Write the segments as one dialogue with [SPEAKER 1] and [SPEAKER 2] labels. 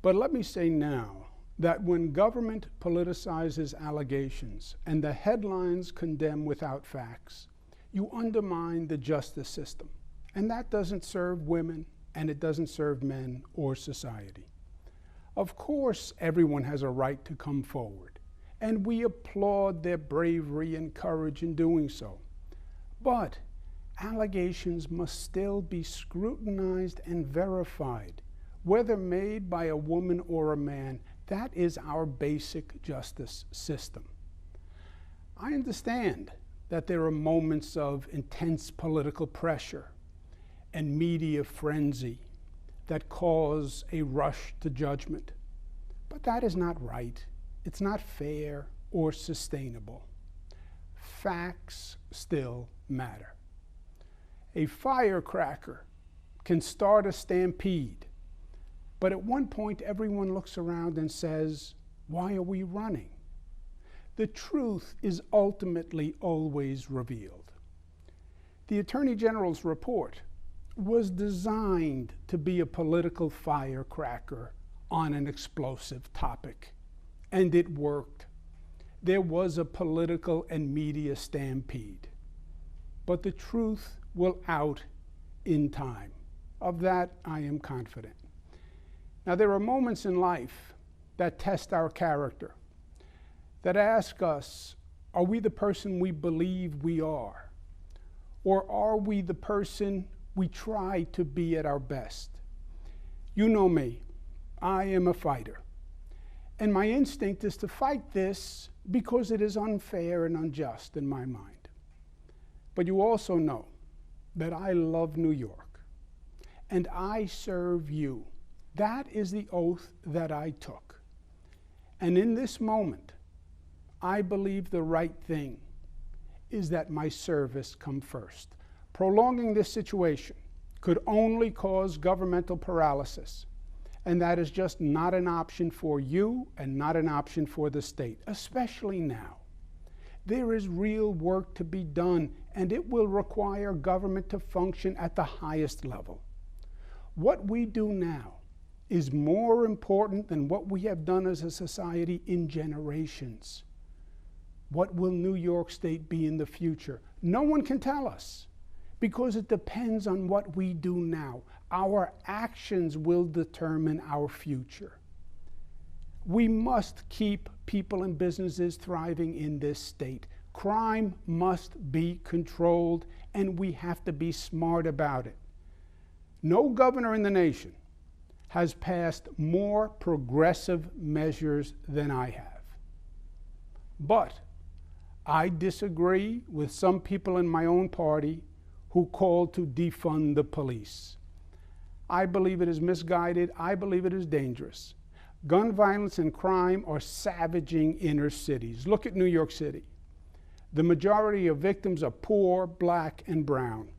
[SPEAKER 1] But let me say now that when government politicizes allegations and the headlines condemn without facts, you undermine the justice system. And that doesn't serve women, and it doesn't serve men or society. Of course, everyone has a right to come forward, and we applaud their bravery and courage in doing so. But allegations must still be scrutinized and verified, whether made by a woman or a man. That is our basic justice system. I understand that there are moments of intense political pressure and media frenzy that cause a rush to judgment. But that is not right. It's not fair or sustainable. Facts still matter. A firecracker can start a stampede, but at one point everyone looks around and says, "Why are we running?" The truth is ultimately always revealed. The Attorney General's report was designed to be a political firecracker on an explosive topic, and it worked. There was a political and media stampede. But the truth will out in time. Of that, I am confident. Now, there are moments in life that test our character, that ask us, are we the person we believe we are? Or are we the person we try to be at our best? You know me. I am a fighter. And my instinct is to fight this because it is unfair and unjust in my mind. But you also know that I love New York, and I serve you. That is the oath that I took. And in this moment, I believe the right thing is that my service come first. Prolonging this situation could only cause governmental paralysis, and that is just not an option for you and not an option for the state, especially now. There is real work to be done, and it will require government to function at the highest level. What we do now is more important than what we have done as a society in generations. What will New York State be in the future? No one can tell us, because it depends on what we do now. Our actions will determine our future. We must keep people and businesses thriving in this state. Crime must be controlled, and we have to be smart about it. No governor in the nation has passed more progressive measures than I have. But I disagree with some people in my own party who call to defund the police. I believe it is misguided. I believe it is dangerous. Gun violence and crime are savaging inner cities. Look at New York City. The majority of victims are poor, black, and brown.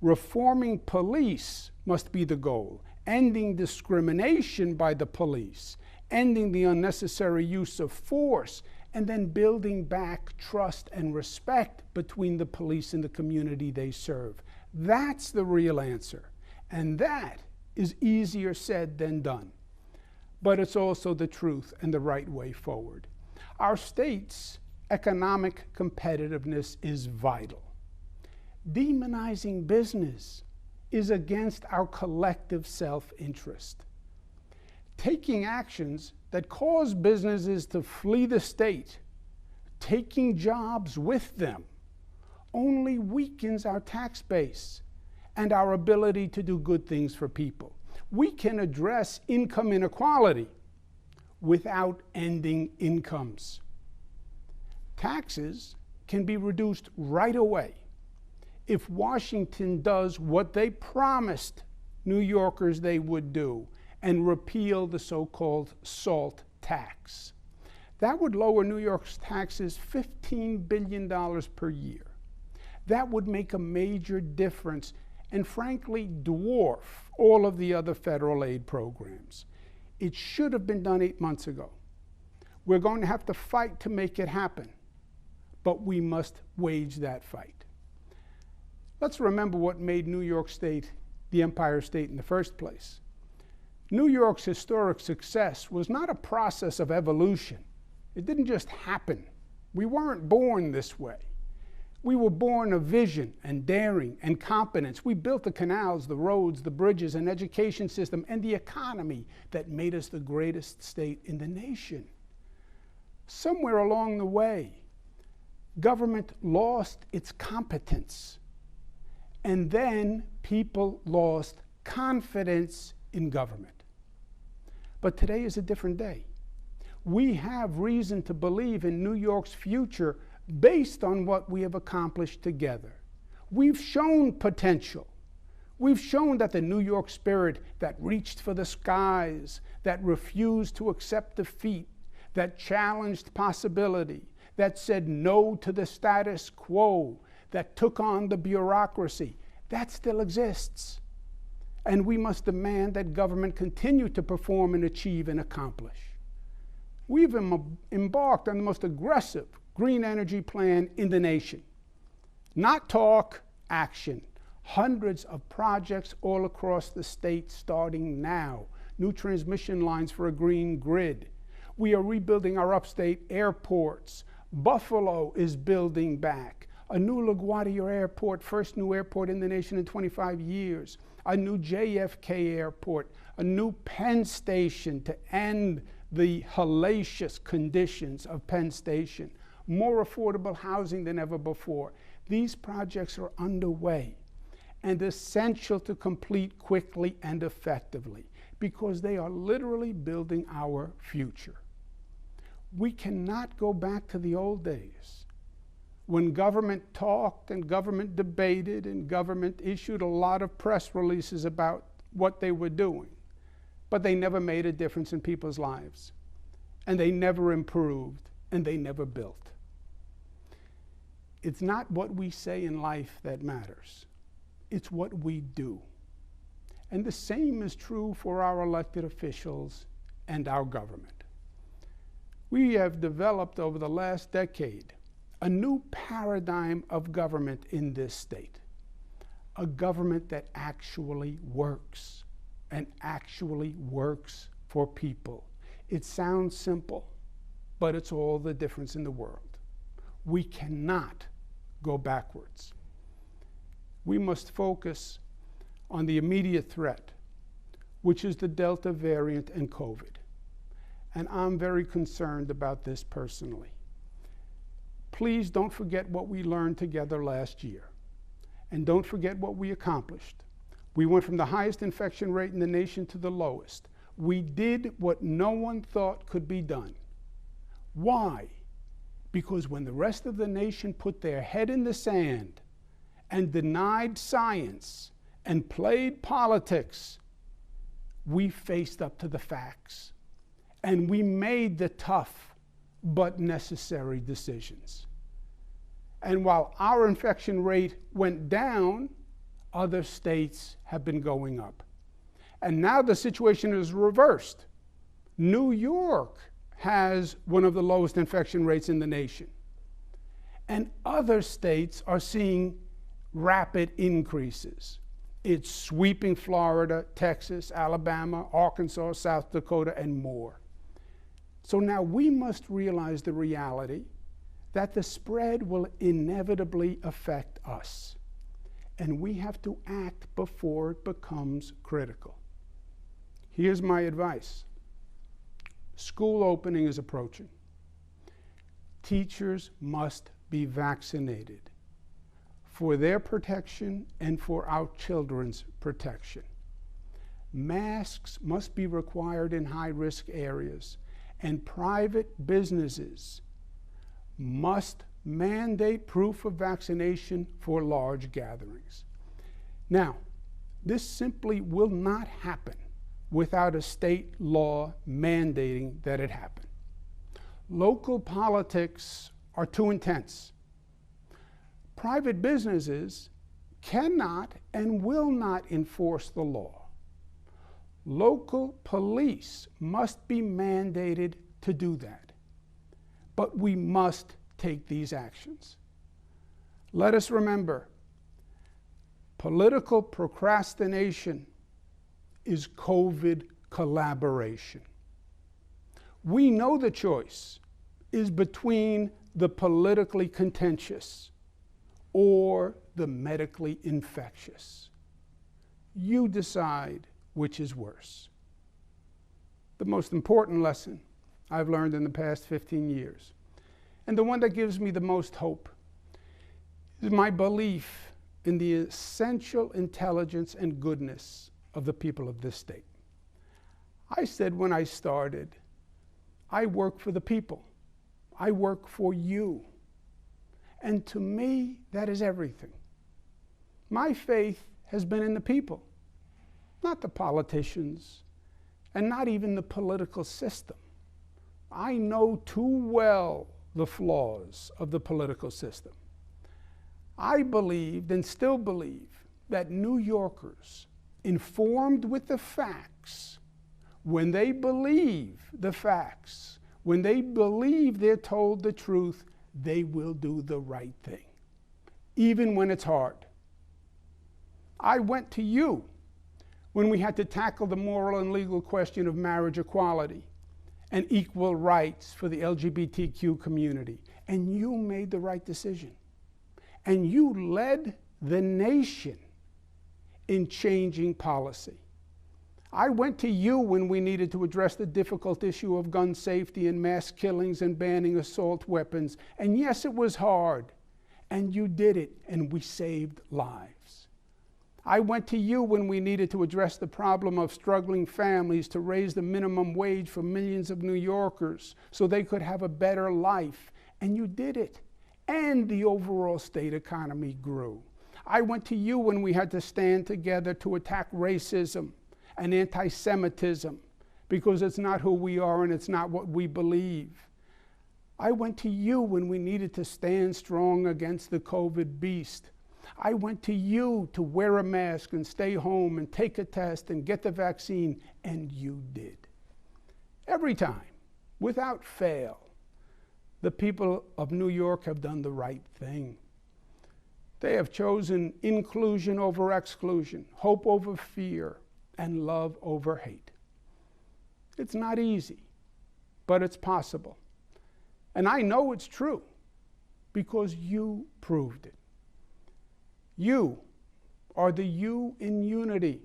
[SPEAKER 1] Reforming police must be the goal. Ending discrimination by the police, ending the unnecessary use of force, and then building back trust and respect between the police and the community they serve. That's the real answer. And that is easier said than done. But it's also the truth and the right way forward. Our state's economic competitiveness is vital. Demonizing business is against our collective self-interest. Taking actions that cause businesses to flee the state, taking jobs with them, only weakens our tax base and our ability to do good things for people. We can address income inequality without ending incomes. Taxes can be reduced right away if Washington does what they promised New Yorkers they would do and repeal the so-called SALT tax. That would lower New York's taxes $15 billion per year. That would make a major difference and frankly dwarf all of the other federal aid programs. It should have been done 8 months ago. We're going to have to fight to make it happen, but we must wage that fight. Let's remember what made New York State the Empire State in the first place. New York's historic success was not a process of evolution. It didn't just happen. We weren't born this way. We were born of vision and daring and competence. We built the canals, the roads, the bridges, an education system, and the economy that made us the greatest state in the nation. Somewhere along the way, government lost its competence. And then people lost confidence in government. But today is a different day. We have reason to believe in New York's future based on what we have accomplished together. We've shown potential. We've shown that the New York spirit that reached for the skies, that refused to accept defeat, that challenged possibility, that said no to the status quo, that took on the bureaucracy, that still exists. And we must demand that government continue to perform and achieve and accomplish. We've embarked on the most aggressive green energy plan in the nation. Not talk, action. Hundreds of projects all across the state starting now. New transmission lines for a green grid. We are rebuilding our upstate airports. Buffalo is building back. A new LaGuardia airport, first new airport in the nation in 25 years. A new JFK airport. A new Penn Station to end the hellacious conditions of Penn Station. More affordable housing than ever before. These projects are underway and essential to complete quickly and effectively because they are literally building our future. We cannot go back to the old days when government talked and government debated and government issued a lot of press releases about what they were doing, but they never made a difference in people's lives, and they never improved, and they never built. It's not what we say in life that matters. It's what we do. And the same is true for our elected officials and our government. We have developed over the last decade a new paradigm of government in this state. A government that actually works and actually works for people. It sounds simple, but it's all the difference in the world. We cannot go backwards. We must focus on the immediate threat, which is the Delta variant and COVID. And I'm very concerned about this personally. Please don't forget what we learned together last year. And don't forget what we accomplished. We went from the highest infection rate in the nation to the lowest. We did what no one thought could be done. Why? Because when the rest of the nation put their head in the sand and denied science and played politics, we faced up to the facts. And we made the tough but necessary decisions. And while our infection rate went down, other states have been going up. And now the situation is reversed. New York has one of the lowest infection rates in the nation. And other states are seeing rapid increases. It's sweeping Florida, Texas, Alabama, Arkansas, South Dakota, and more. So now we must realize the reality that the spread will inevitably affect us. And we have to act before it becomes critical. Here's my advice. School opening is approaching. Teachers must be vaccinated for their protection and for our children's protection. Masks must be required in high-risk areas, and private businesses must mandate proof of vaccination for large gatherings. Now, this simply will not happen without a state law mandating that it happen. Local politics are too intense. Private businesses cannot and will not enforce the law. Local police must be mandated to do that. But we must take these actions. Let us remember, political procrastination is COVID collaboration. We know the choice is between the politically contentious or the medically infectious. You decide which is worse. The most important lesson I've learned in the past 15 years, and the one that gives me the most hope, is my belief in the essential intelligence and goodness of the people of this state. I said when I started, I work for the people. I work for you. And to me, that is everything. My faith has been in the people, not the politicians, and not even the political system. I know too well the flaws of the political system. I believed and still believe that New Yorkers, informed with the facts, when they believe the facts, when they believe they're told the truth, they will do the right thing, even when it's hard. I went to you when we had to tackle the moral and legal question of marriage equality and equal rights for the LGBTQ community, and you made the right decision. And you led the nation in changing policy. I went to you when we needed to address the difficult issue of gun safety and mass killings and banning assault weapons. And yes, it was hard. And you did it, and we saved lives. I went to you when we needed to address the problem of struggling families to raise the minimum wage for millions of New Yorkers so they could have a better life. And you did it. And the overall state economy grew. I went to you when we had to stand together to attack racism and anti-Semitism because it's not who we are and it's not what we believe. I went to you when we needed to stand strong against the COVID beast. I went to you to wear a mask and stay home and take a test and get the vaccine, and you did. Every time, without fail, the people of New York have done the right thing. They have chosen inclusion over exclusion, hope over fear, and love over hate. It's not easy, but it's possible. And I know it's true because you proved it. You are the you in unity,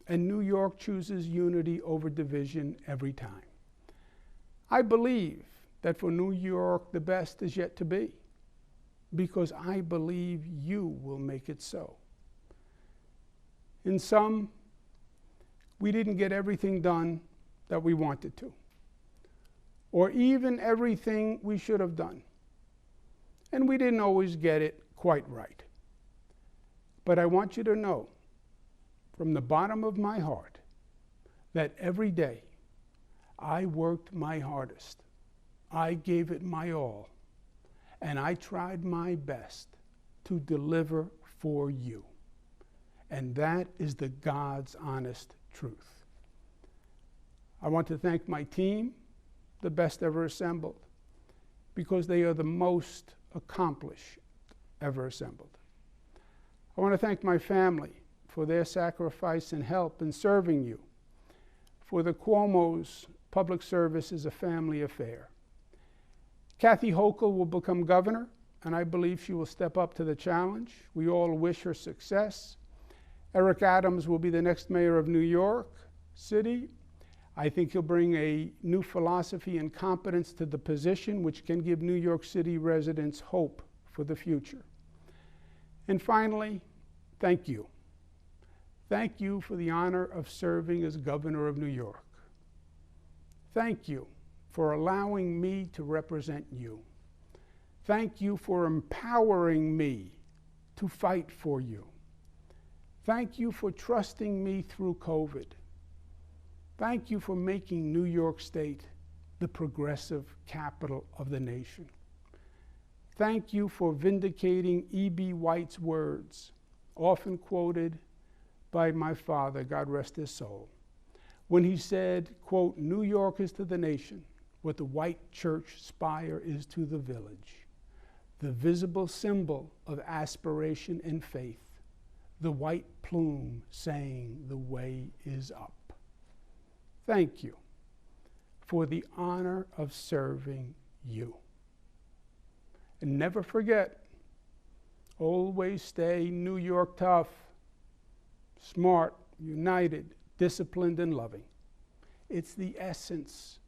[SPEAKER 1] and New York chooses unity over division every time. I believe that for New York, the best is yet to be, because I believe you will make it so. In sum, we didn't get everything done that we wanted to, or even everything we should have done. And we didn't always get it quite right. But I want you to know, from the bottom of my heart, that every day I worked my hardest. I gave it my all, and I tried my best to deliver for you. And that is the God's honest truth. I want to thank my team, the best ever assembled, because they are the most accomplished ever assembled. I want to thank my family for their sacrifice and help in serving you. For the Cuomo's, public service is a family affair. Kathy Hochul will become governor, and I believe she will step up to the challenge. We all wish her success. Eric Adams will be the next mayor of New York City. I think he'll bring a new philosophy and competence to the position, which can give New York City residents hope for the future. And finally, thank you. Thank you for the honor of serving as governor of New York. Thank you for allowing me to represent you. Thank you for empowering me to fight for you. Thank you for trusting me through COVID. Thank you for making New York State the progressive capital of the nation. Thank you for vindicating E.B. White's words, often quoted by my father, God rest his soul, when he said, quote, "New York is to the nation what the white church spire is to the village, the visible symbol of aspiration and faith, the white plume saying the way is up." thank you for the honor of serving you. And never forget, always stay New York tough, smart, united, disciplined, and loving. It's the essence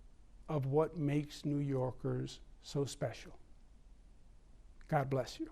[SPEAKER 1] of what makes New Yorkers so special. God bless you.